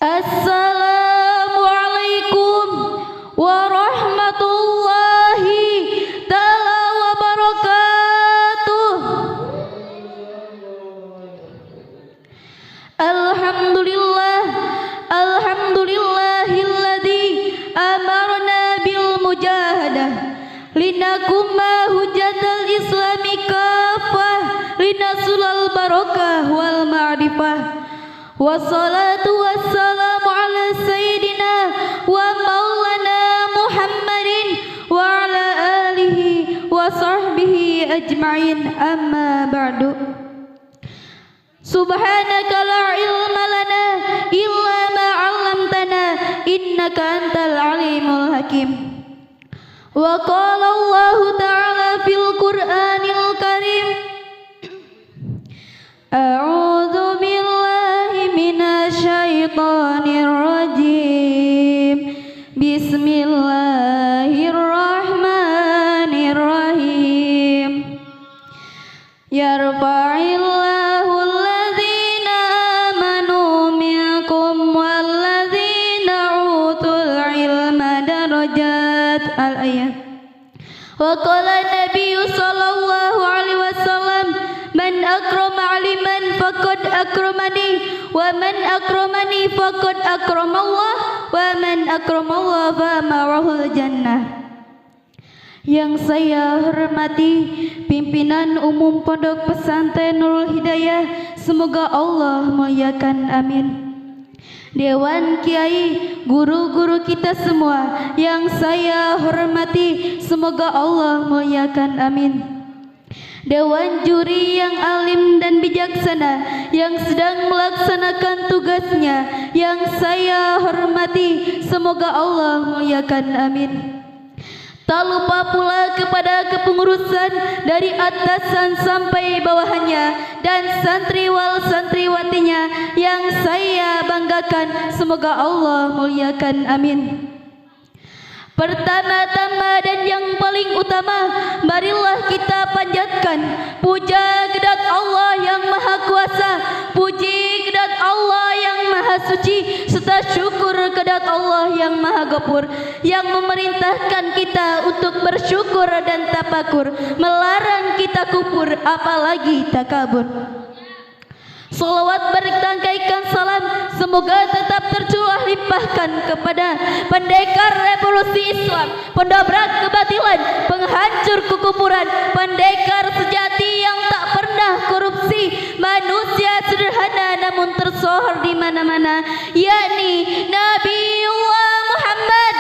Assalamualaikum warahmatullahi ta'ala wabarakatuh. Alhamdulillahilladzi amarna bil mujahadah linakuma hujatal islami kafah linasulal barakah wal ma'rifah. Wassalatu wassalamu ala sayyidina wa maulana Muhammadin wa ala alihi wa sahbihi ajma'in, amma ba'du. Subhanaka la ilma lana illa ma 'allamtana innaka antal alimul hakim. Wa qala Allah ta'ala fil Qur'anil Karim, a'udzu billahi minasy syaithanir rajim. Bismillahirrahmanirrahim. Yarfa'illahu alladhina amanu minkum walladhina utul ilma darajat. Al-ayat. Wa qala Nabi sallallahu alaihi wasallam, man akrama aliman faqad akramani wa man akramani faqad akramallah wa man akramallah fa ma'ahul jannah. Yang saya hormati pimpinan umum Pondok Pesantren Nurul Hidayah, semoga Allah muliakan, amin. Dewan Kiai, guru-guru kita semua yang saya hormati, semoga Allah muliakan, amin. Dewan juri yang alim dan bijaksana yang sedang melaksanakan tugasnya, yang saya hormati, semoga Allah muliakan, amin. Tak lupa pula kepada kepengurusan dari atasan sampai bawahannya dan santriwal santriwatinya yang saya banggakan, semoga Allah muliakan, amin. Pertama-tama dan yang paling utama, marilah kita panjatkan puja kepada Allah yang Maha Kuasa, puji kepada Allah yang Maha Suci, serta syukur kepada Allah yang Maha Ghafur, yang memerintahkan kita untuk bersyukur dan tafakur, melarang kita kufur apalagi takabur. Salawat bertangkaikan salam semoga tetap tercurah limpahkan kepada pendekar revolusi Islam, pendobrak kebatilan, penghancur kekufuran, pendekar sejati yang tak pernah korupsi, manusia sederhana namun tersohor di mana-mana, yakni Nabiullah Muhammad.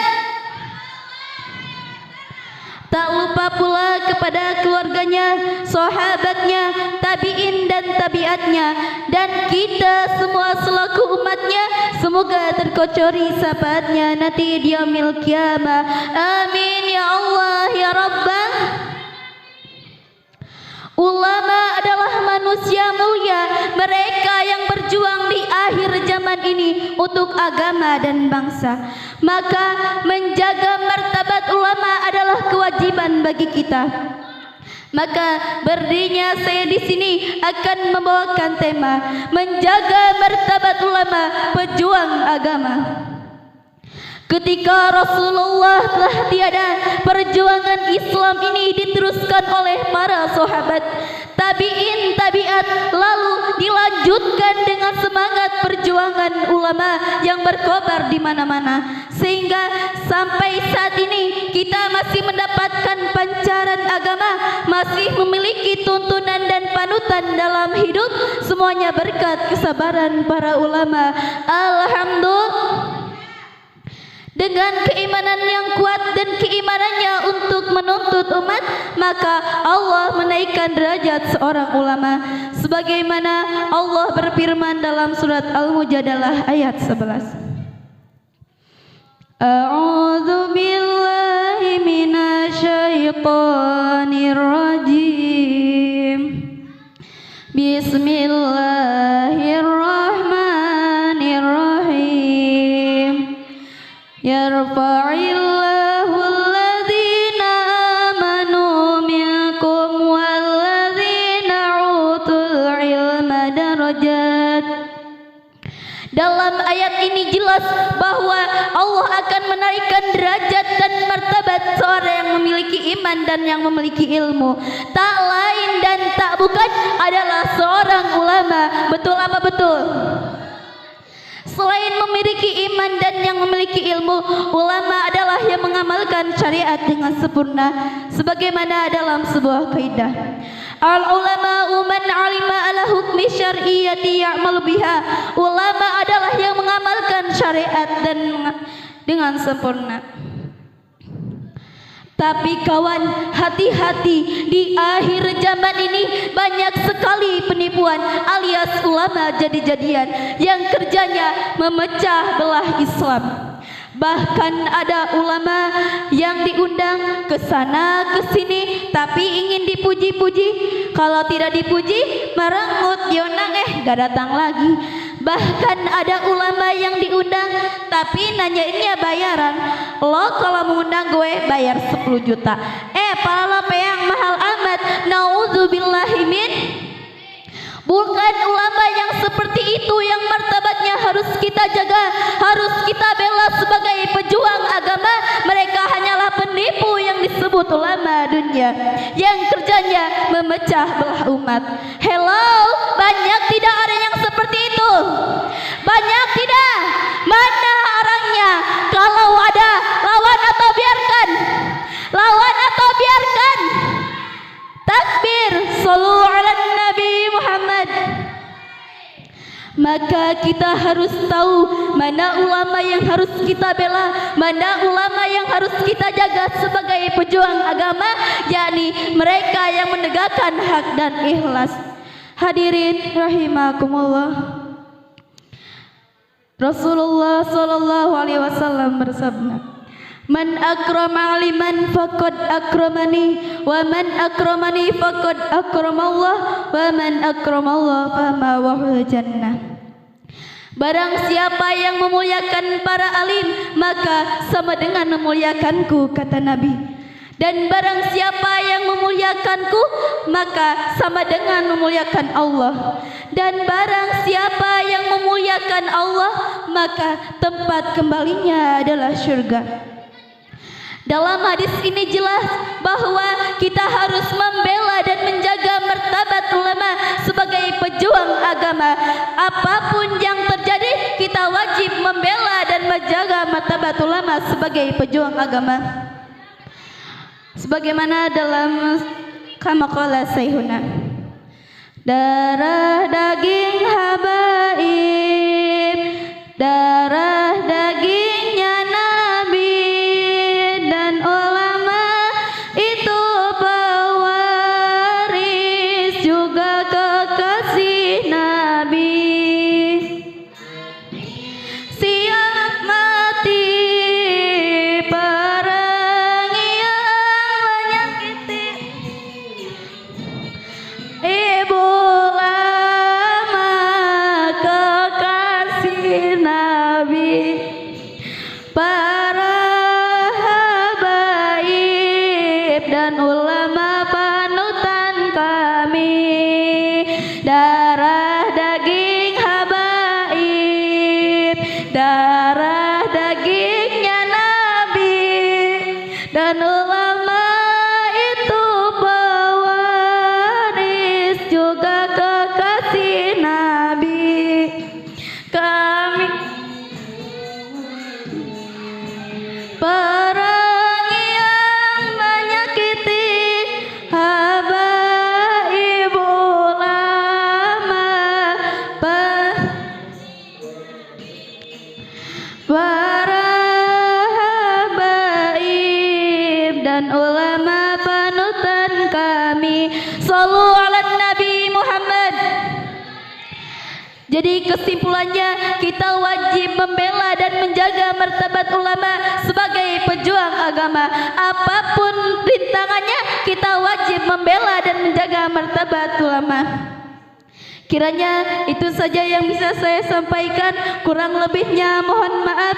Tak lupa pula kepada keluarganya, sahabatnya, tabi'in dan tabi'atnya, dan kita semua selaku umatnya, semoga terkocori syafaatnya nanti di yaumil qiyamah. Amin ya Allah ya Rabbah. Ulama adalah manusia mulia, mereka yang berjuang di akhir zaman ini untuk agama dan bangsa. Maka menjaga martabat ulama adalah kewajiban bagi kita. Maka berdirinya saya di sini akan membawakan tema menjaga martabat ulama, pejuang agama. Ketika Rasulullah telah tiada, perjuangan Islam ini diteruskan oleh para sahabat, tabi'in, tabi'at, lalu dilanjutkan dengan semangat perjuangan ulama yang berkobar di mana-mana, sehingga sampai saat ini kita masih mendapatkan pancaran agama, masih memiliki tuntunan dan panutan dalam hidup, semuanya berkat kesabaran para ulama. Alhamdulillah. Dengan keimanan yang kuat dan keimanannya untuk menuntut umat, maka Allah menaikkan derajat seorang ulama, sebagaimana Allah berfirman dalam surat Al-Mujadalah ayat 11. A'udzu billahi minasy syaithanir rajim. Bismillahirrahmanirrahim. Yarfa'illahu alladhina amanu minkum walladhina utul ilma darajat. Dalam ayat ini jelas bahwa Allah akan menaikkan derajat dan martabat seorang yang memiliki iman dan yang memiliki ilmu. Tak lain dan tak bukan adalah seorang ulama. Betul apa betul? Selain memiliki iman dan yang memiliki ilmu, ulama adalah yang mengamalkan syariat dengan sempurna sebagaimana dalam sebuah kaidah. Al-ulama man alima ala hukmi syar'iyyati ya'mal biha. Ulama adalah yang mengamalkan syariat dan dengan sempurna. Tapi kawan, hati-hati, di akhir zaman ini banyak sekali penipuan alias ulama jadi-jadian yang kerjanya memecah belah Islam. Bahkan ada ulama yang diundang ke sana ke sini tapi ingin dipuji-puji. Kalau tidak dipuji, merengut yonang gak datang lagi. Bahkan ada ulama yang diundang tapi nanyainnya bayaran. Lo kalau mengundang gue bayar 10 juta. Pala yang mahal amat. Nauzubillahi min. Bukan ulama yang seperti itu yang martabatnya harus kita jaga, harus kita bela sebagai pejuang agama. Mereka hanyalah penipu yang disebut ulama dunia yang kerjanya memecah belah umat. Hello, banyak tidak ada yang seperti itu? Banyak tidak? Mana orangnya? Kalau ada, lawan atau biarkan? Lawan atau biarkan? Takbir, sallu ala Nabi Muhammad. Maka kita harus tahu mana ulama yang harus kita bela, mana ulama yang harus kita jaga sebagai pejuang agama, yakni mereka yang menegakkan hak dan ikhlas. Hadirin rahimakumullah. Rasulullah sallallahu alaihi wasallam bersabda, "Man akrama aliman faqad akramani, wa man akramani faqad akramallah, wa man akramallah fama wahul jannah." Barang siapa yang memuliakan para alim, maka sama dengan memuliakanku, kata Nabi. Dan barang siapa yang memuliakanku, maka sama dengan memuliakan Allah. Dan barang siapa yang memuliakan Allah, maka tempat kembalinya adalah surga. Dalam hadis ini jelas bahwa kita harus membela dan menjaga martabat ulama sebagai pejuang agama. Apapun yang terjadi, kita wajib membela dan menjaga martabat ulama sebagai pejuang agama. Sebagaimana dalam kama qala sayhuna, darah daging habaib, darah dagingnya Nabi, dan ulama itu pewaris juga kekasih Nabi. Siap mati perangi yang menyakiti ibu lama kekasih Nabi. Para habaib dan ulama panutan kami, darah daging habaib, darah dagingnya Nabi, dan ulama itu pewaris juga kekasih Nabi. Kami perangi yang menyakiti habaib ulama, para habaib dan ulama panutan kami. Shallu ala Nabi Muhammad. Jadi kesimpulannya, kita wajib membela dan menjaga martabat ulama sebagai pejuang agama. Apapun rintangannya, kita wajib membela dan menjaga martabat ulama. Kiranya itu saja yang bisa saya sampaikan, kurang lebihnya mohon maaf.